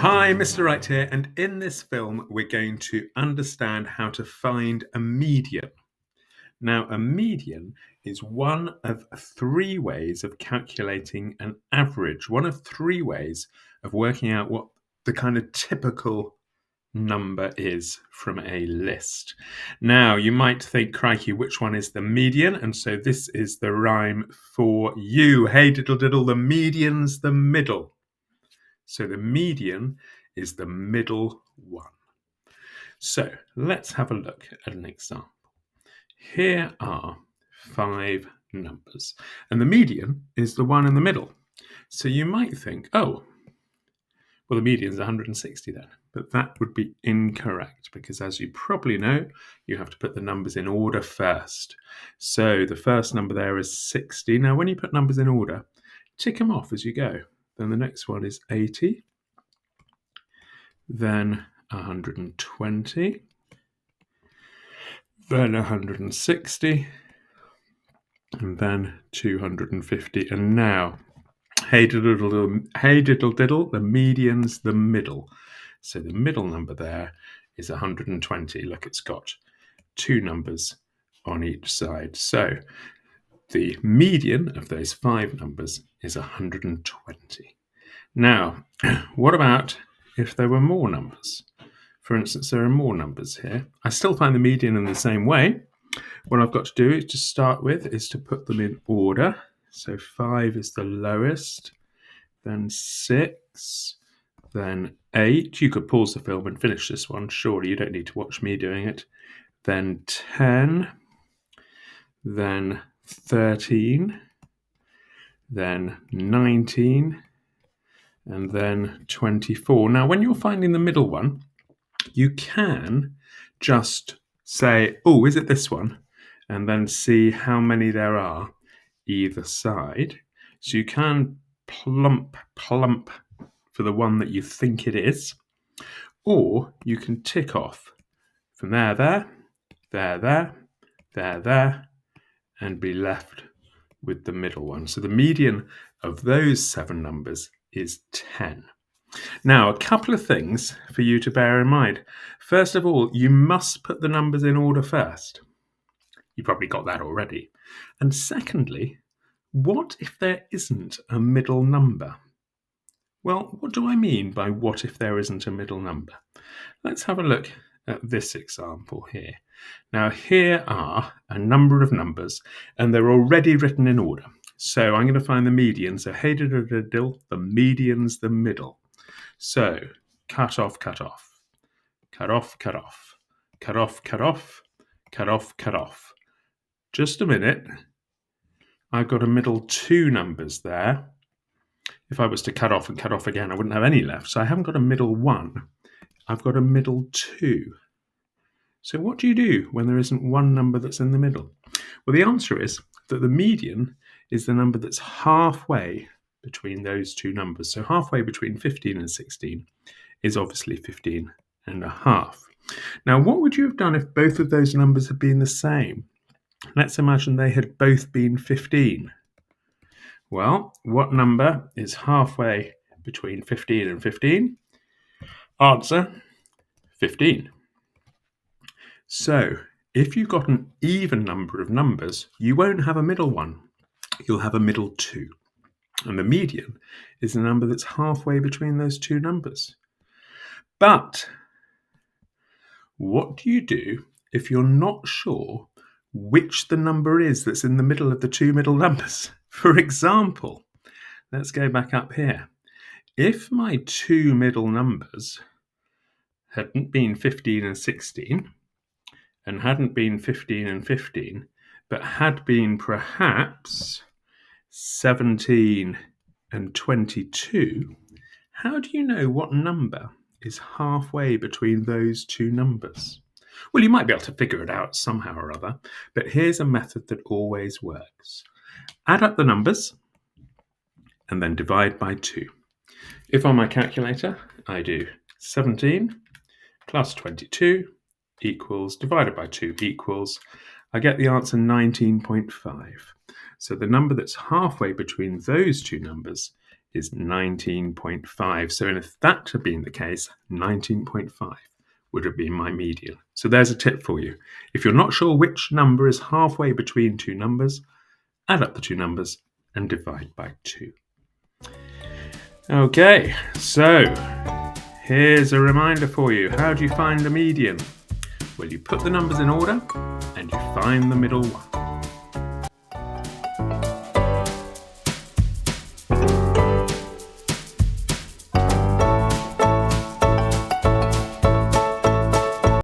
Hi, Mr. Wright here, and in this film we're going to understand how to find a median. Now, a median is one of three ways of calculating an average, one of three ways of working out what the kind of typical number is from a list. Now, you might think, crikey, which one is the median? And so this is the rhyme for you. Hey, diddle diddle, the median's the middle. So the median is the middle one. So let's have a look at an example. Here are 5 numbers, and the median is the one in the middle. So you might think, oh, well, the median is 160 then, but that would be incorrect because, as you probably know, you have to put the numbers in order first. So the first number there is 60. Now, when you put numbers in order, tick them off as you go. Then the next one is 80. Then 120, then 160, and then 250. And now, hey diddle diddle, the median's the middle. So the middle number there is 120. Look, it's got 2 numbers on each side. So the median of those 5 numbers is 120. Now, what about if there were more numbers? For instance, there are more numbers here. I still find the median in the same way. What I've got to do to start with is to put them in order. So 5 is the lowest, then 6, then 8. You could pause the film and finish this one. Surely you don't need to watch me doing it. Then 10, then 13, then 19, and then 24. Now, when you're finding the middle one, you can just say, oh, is it this one? And then see how many there are either side. So you can plump for the one that you think it is. Or you can tick off from there, and be left with the middle one. So the median of those 7 numbers is 10. Now, a couple of things for you to bear in mind. First of all, you must put the numbers in order first. You probably got that already. And secondly, what if there isn't a middle number? Well, what do I mean by what if there isn't a middle number? Let's have a look at this example here. Now, here are a number of numbers, and they're already written in order. So I'm going to find the median. So, hey, the median's the middle. So, cut off, cut off, cut off, cut off, cut off, cut off, cut off, cut off. Just a minute. I've got a middle 2 numbers there. If I was to cut off and cut off again, I wouldn't have any left. So I haven't got a middle 1. I've got a middle 2. So what do you do when there isn't one number that's in the middle? Well, the answer is that the median is the number that's halfway between those 2 numbers. So halfway between 15 and 16 is obviously 15 and a half. Now, what would you have done if both of those numbers had been the same? Let's imagine they had both been 15. Well, what number is halfway between 15 and 15? Answer, 15. So, if you've got an even number of numbers, you won't have a middle one. You'll have a middle 2. And the median is the number that's halfway between those 2 numbers. But what do you do if you're not sure which the number is that's in the middle of the 2 middle numbers? For example, let's go back up here. If my 2 middle numbers hadn't been 15 and 16, and hadn't been 15 and 15, but had been perhaps 17 and 22, how do you know what number is halfway between those 2 numbers? Well, you might be able to figure it out somehow or other, but here's a method that always works. Add up the numbers and then divide by 2. If on my calculator I do 17 plus 22 equals, divided by 2 equals, I get the answer 19.5. So the number that's halfway between those 2 numbers is 19.5. So if that had been the case, 19.5 would have been my median. So there's a tip for you. If you're not sure which number is halfway between two numbers, add up the two numbers and divide by 2. Okay, so here's a reminder for you. How do you find the median? Well, you put the numbers in order and you find the middle one.